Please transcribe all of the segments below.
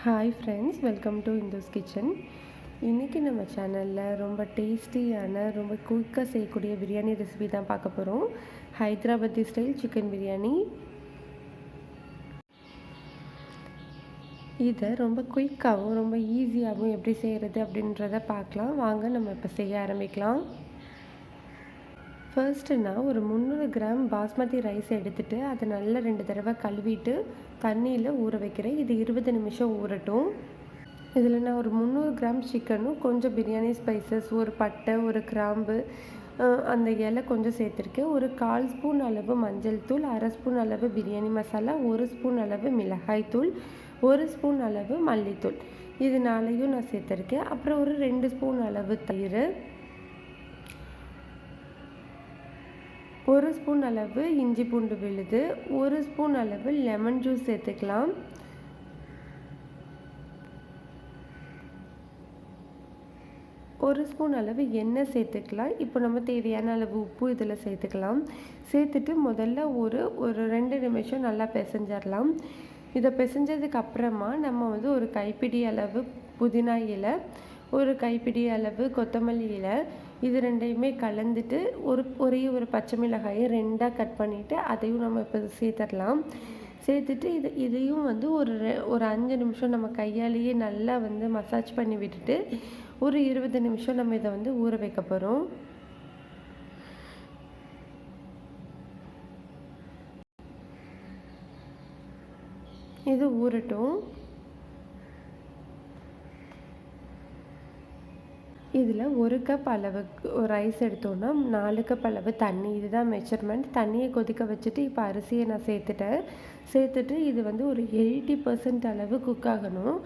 Hi friends, welcome to Indu's kitchen. இன்றைக்கி நம்ம சேனலில் ரொம்ப டேஸ்டியான ரொம்ப குயிக்காக செய்யக்கூடிய பிரியாணி ரெசிபி தான் பார்க்க போகிறோம். Hyderabadi style chicken biryani. இதை ரொம்ப குயிக்காகவும் ரொம்ப ஈஸியாகவும் எப்படி செய்கிறது அப்படின்றத பார்க்கலாம். வாங்க நம்ம இப்போ செய்ய ஆரம்பிக்கலாம். ஃபர்ஸ்ட்டு நான் ஒரு 300 கிராம் பாஸ்மதி ரைஸ் எடுத்துகிட்டு அதை நல்லா 2 தடவை கழுவிட்டு தண்ணியில் ஊற வைக்கிறேன். இது 20 நிமிஷம் ஊறட்டும். இதில் நான் ஒரு 300 கிராம் சிக்கனும் கொஞ்சம் பிரியாணி ஸ்பைசஸ், ஒரு பட்டை, ஒரு கிராம்பு, அந்த இலை கொஞ்சம் சேர்த்துருக்கேன். ஒரு 1/4 ஸ்பூன் அளவு மஞ்சள் தூள், 1/2 ஸ்பூன் அளவு பிரியாணி மசாலா, 1 ஸ்பூன் அளவு மிளகாய் தூள், 1 ஸ்பூன் அளவு மல்லித்தூள், இது 4யும் நான் சேர்த்துருக்கேன். அப்புறம் ஒரு 2 ஸ்பூன் அளவு தயிர், 1 ஸ்பூன் அளவு இஞ்சி பூண்டு விழுது, 1 ஸ்பூன் அளவு லெமன் ஜூஸ் சேர்த்துக்கலாம். ஒரு ஸ்பூன் அளவு எண்ணெய் சேர்த்துக்கலாம். இப்போ நம்ம தேவையான அளவு உப்பு இதில் சேர்த்துக்கலாம். சேர்த்துட்டு முதல்ல ஒரு 2 நிமிஷம் நல்லா பிசைஞ்சிடலாம். இதை பிசைஞ்சதுக்கு அப்புறமா நம்ம ஒரு கைப்பிடி அளவு புதினா இலை, ஒரு கைப்பிடி அளவு கொத்தமல்லி இலை, இது ரெண்டையுமே கலந்துட்டு ஒரே ஒரு பச்சை மிளகாயை 2ஆக கட் பண்ணிவிட்டு அதையும் நம்ம இப்போ சேர்த்துடலாம். சேர்த்துட்டு இதையும் ஒரு 5 நிமிஷம் நம்ம கையாலேயே நல்லா மசாஜ் பண்ணி விட்டுட்டு ஒரு 20 நிமிஷம் நம்ம இதை ஊற வைக்க போகிறோம். இது ஊறட்டும். இதில் 1 கப் அளவுக்கு ரைஸ் எடுத்தோன்னா 4 கப் அளவு தண்ணி, இதுதான் மெஷர்மெண்ட். தண்ணியை கொதிக்க வச்சுட்டு இப்போ அரிசியை நான் சேர்த்துட்டு இது ஒரு 80% அளவு குக் ஆகணும்.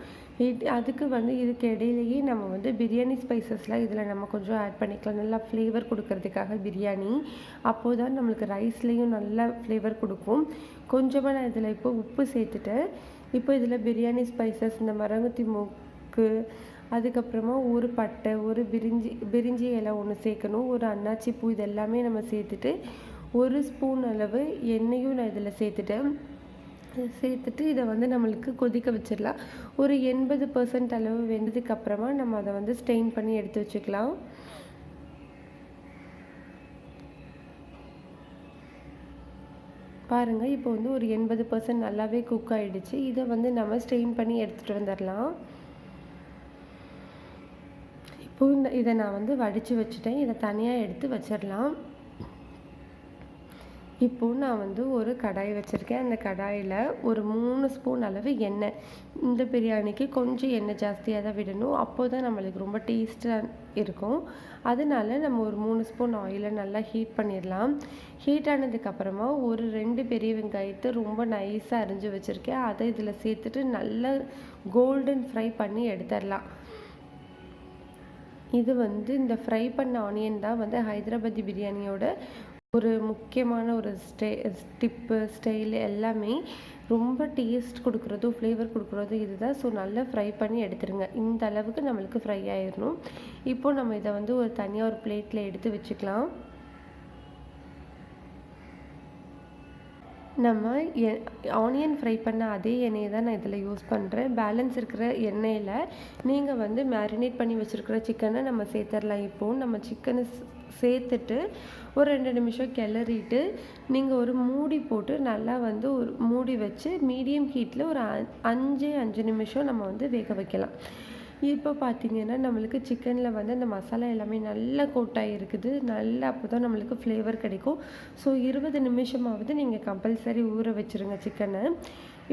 அதுக்கு இதுக்கு இடையிலேயே நம்ம பிரியாணி ஸ்பைசஸ்லாம் இதில் நம்ம கொஞ்சம் ஆட் பண்ணிக்கலாம், நல்லா ஃப்ளேவர் கொடுக்கறதுக்காக பிரியாணி. அப்போது தான் நம்மளுக்கு ரைஸ்லேயும் நல்லா ஃப்ளேவர் கொடுக்கும். கொஞ்சமாக நான் இதில் இப்போ உப்பு சேர்த்துட்டேன். இப்போ இதில் பிரியாணி ஸ்பைசஸ், இந்த மரங்கத்தி மூக்கு, அதுக்கப்புறமா ஒரு பட்டை, ஒரு பிரிஞ்சி இலை ஒன்று சேர்க்கணும், ஒரு அன்னாச்சி பூ, இது எல்லாமே நம்ம சேர்த்துட்டு 1 ஸ்பூன் அளவு எண்ணெயும் நான் இதில் சேர்த்துட்டு இதை நம்மளுக்கு கொதிக்க வச்சிடலாம். ஒரு 80% அளவு வெந்ததுக்கப்புறமா நம்ம அதை ஸ்டெயின் பண்ணி எடுத்து வச்சுக்கலாம். பாருங்கள், இப்போ ஒரு 80% நல்லாவே குக் ஆகிடுச்சு. இதை நம்ம ஸ்டெயின் பண்ணி எடுத்துகிட்டு வந்துடலாம். இப்போ இதை நான் வடித்து வச்சுட்டேன். இதை தனியாக எடுத்து வச்சிடலாம். இப்போது நான் ஒரு கடாய் வச்சுருக்கேன். அந்த கடாயில் ஒரு 3 ஸ்பூன் அளவு எண்ணெய். இந்த பிரியாணிக்கு கொஞ்சம் எண்ணெய் ஜாஸ்தியாக தான் விடணும், அப்போ தான் நம்மளுக்கு ரொம்ப டேஸ்ட்டாக இருக்கும். அதனால நம்ம ஒரு 3 ஸ்பூன் ஆயிலை நல்லா ஹீட் பண்ணிடலாம். ஹீட் ஆனதுக்கப்புறமா ஒரு 2 பெரிய வெங்காயத்தை ரொம்ப நைஸாக அரிஞ்சு வச்சுருக்கேன். அதை இதில் சேர்த்துட்டு நல்லா கோல்டன் ஃப்ரை பண்ணி எடுத்துடலாம். இது இந்த ஃப்ரை பண்ண ஆனியன் தான் ஹைதராபாதி பிரியாணியோட ஒரு முக்கியமான ஒரு டிப்பு, ஸ்டைல் எல்லாமே ரொம்ப டேஸ்ட் கொடுக்குறதும் ஃப்ளேவர் கொடுக்குறதும் இதுதான். ஸோ நல்லா ஃப்ரை பண்ணி எடுத்துருங்க. இந்த அளவுக்கு நம்மளுக்கு ஃப்ரை ஆயிடணும். இப்போது நம்ம இதை ஒரு தனியாக ஒரு பிளேட்டில் எடுத்து வச்சுக்கலாம். நம்ம ஆனியன் ஃப்ரை பண்ண அதே எண்ணெயை தான் நான் இதில் யூஸ் பண்ணுறேன். பேலன்ஸ் இருக்கிற எண்ணெயில் நீங்கள் மேரினேட் பண்ணி வச்சுருக்கிற சிக்கனை நம்ம சேர்த்துடலாம். இப்போது நம்ம சிக்கனை சேர்த்துட்டு ஒரு 2 நிமிஷம் கிளறிட்டு நீங்கள் ஒரு மூடி போட்டு நல்லா ஒரு மூடி வச்சு மீடியம் ஹீட்டில் ஒரு 5 நிமிஷம் நம்ம வேக வைக்கலாம். இப்போ பார்த்தீங்கன்னா நம்மளுக்கு சிக்கனில் அந்த மசாலா எல்லாமே நல்லா கோட்டாகி இருக்குது. நல்லா அப்போ தான் நம்மளுக்கு ஃப்ளேவர் கிடைக்கும். ஸோ 20 நிமிஷமாவது நீங்கள் கம்பல்சரி ஊற வச்சுருங்க சிக்கனை.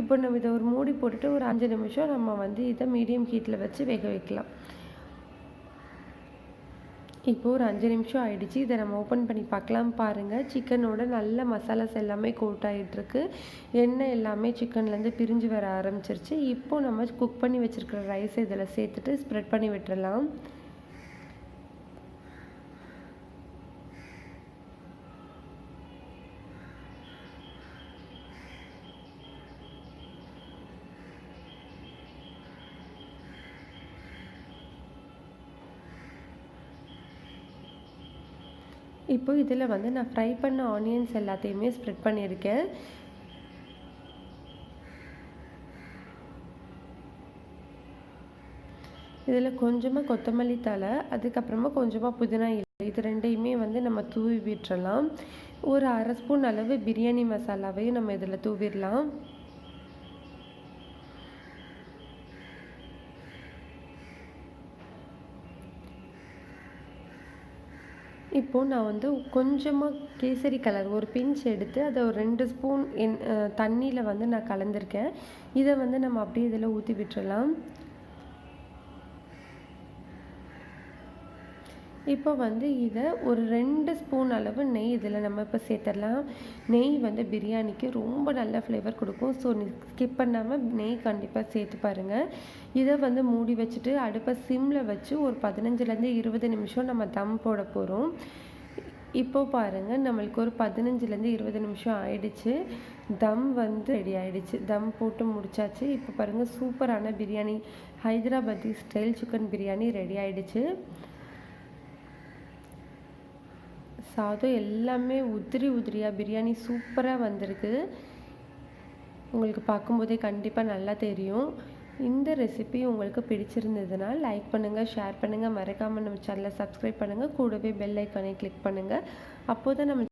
இப்போ நம்ம இதை ஒரு மூடி போட்டுட்டு ஒரு 5 நிமிஷம் நம்ம இதை மீடியம் ஹீட்டில் வச்சு வேக வைக்கலாம். இப்போது ஒரு 5 நிமிஷம் ஆகிடுச்சு. இதை நம்ம ஓப்பன் பண்ணி பார்க்கலாம். பாருங்கள், சிக்கனோட நல்ல மசாலாஸ் எல்லாமே கோட் ஆகிட்டுருக்கு. எண்ணெய் எல்லாமே சிக்கன்லேருந்து பிரிஞ்சு வர ஆரம்பிச்சிருச்சு. இப்போது நம்ம குக் பண்ணி வச்சுருக்கிற ரைஸை இதில் சேர்த்துட்டு ஸ்ப்ரெட் பண்ணி விட்டுறலாம். இப்போ இதில் நான் ஃப்ரை பண்ண ஆனியன்ஸ் எல்லாத்தையுமே ஸ்ப்ரெட் பண்ணியிருக்கேன். இதில் கொஞ்சமாக கொத்தமல்லி தழை, அதுக்கப்புறமா கொஞ்சமாக புதினா இலை, இது ரெண்டையுமே வந்து நம்ம தூவி விட்டுறலாம். ஒரு 1/2 ஸ்பூன் அளவு பிரியாணி மசாலாவையும் நம்ம இதில் தூவிடலாம். இப்போது நான் வந்து கொஞ்சமாக கேசரி கலர் ஒரு பிஞ்ச் எடுத்து அதை ஒரு 2 ஸ்பூன் தண்ணியில் வந்து நான் கலந்துருக்கேன். இதை வந்து நம்ம அப்படியே இதில் ஊற்றி விட்டுறலாம். இப்போ வந்து இதை ஒரு 2 ஸ்பூன் அளவு நெய் இதில் நம்ம இப்போ சேர்த்துடலாம். நெய் வந்து பிரியாணிக்கு ரொம்ப நல்ல ஃப்ளேவர் கொடுக்கும். ஸோ ஸ்கிப் பண்ணாமல் நெய் கண்டிப்பாக சேர்த்து பாருங்கள். இதை வந்து மூடி வச்சுட்டு அடுப்பை சிம்மில் வச்சு ஒரு 15லேருந்து 20 நிமிஷம் நம்ம தம் போட போகிறோம். இப்போ பாருங்கள், நம்மளுக்கு ஒரு 15லேருந்து 20 நிமிஷம் ஆயிடுச்சு. தம் வந்து ரெடி ஆயிடுச்சு. தம் போட்டு முடிச்சாச்சு. இப்போ பாருங்கள், சூப்பரான biryani, Hyderabadi style chicken biryani ready ஆயிடுச்சு. சாதம் எல்லாமே உதிரி உதிரியாக பிரியாணி சூப்பராக வந்திருக்கு. உங்களுக்கு பார்க்கும்போதே கண்டிப்பாக நல்லா தெரியும். இந்த ரெசிபி உங்களுக்கு பிடிச்சிருந்ததுன்னா லைக் பண்ணுங்கள், ஷேர் பண்ணுங்கள், மறக்காமல் நம்ம சேனலை சப்ஸ்கிரைப் பண்ணுங்கள். கூடவே பெல் ஐக்கானை கிளிக் பண்ணுங்கள். அப்போ தான் நம்ம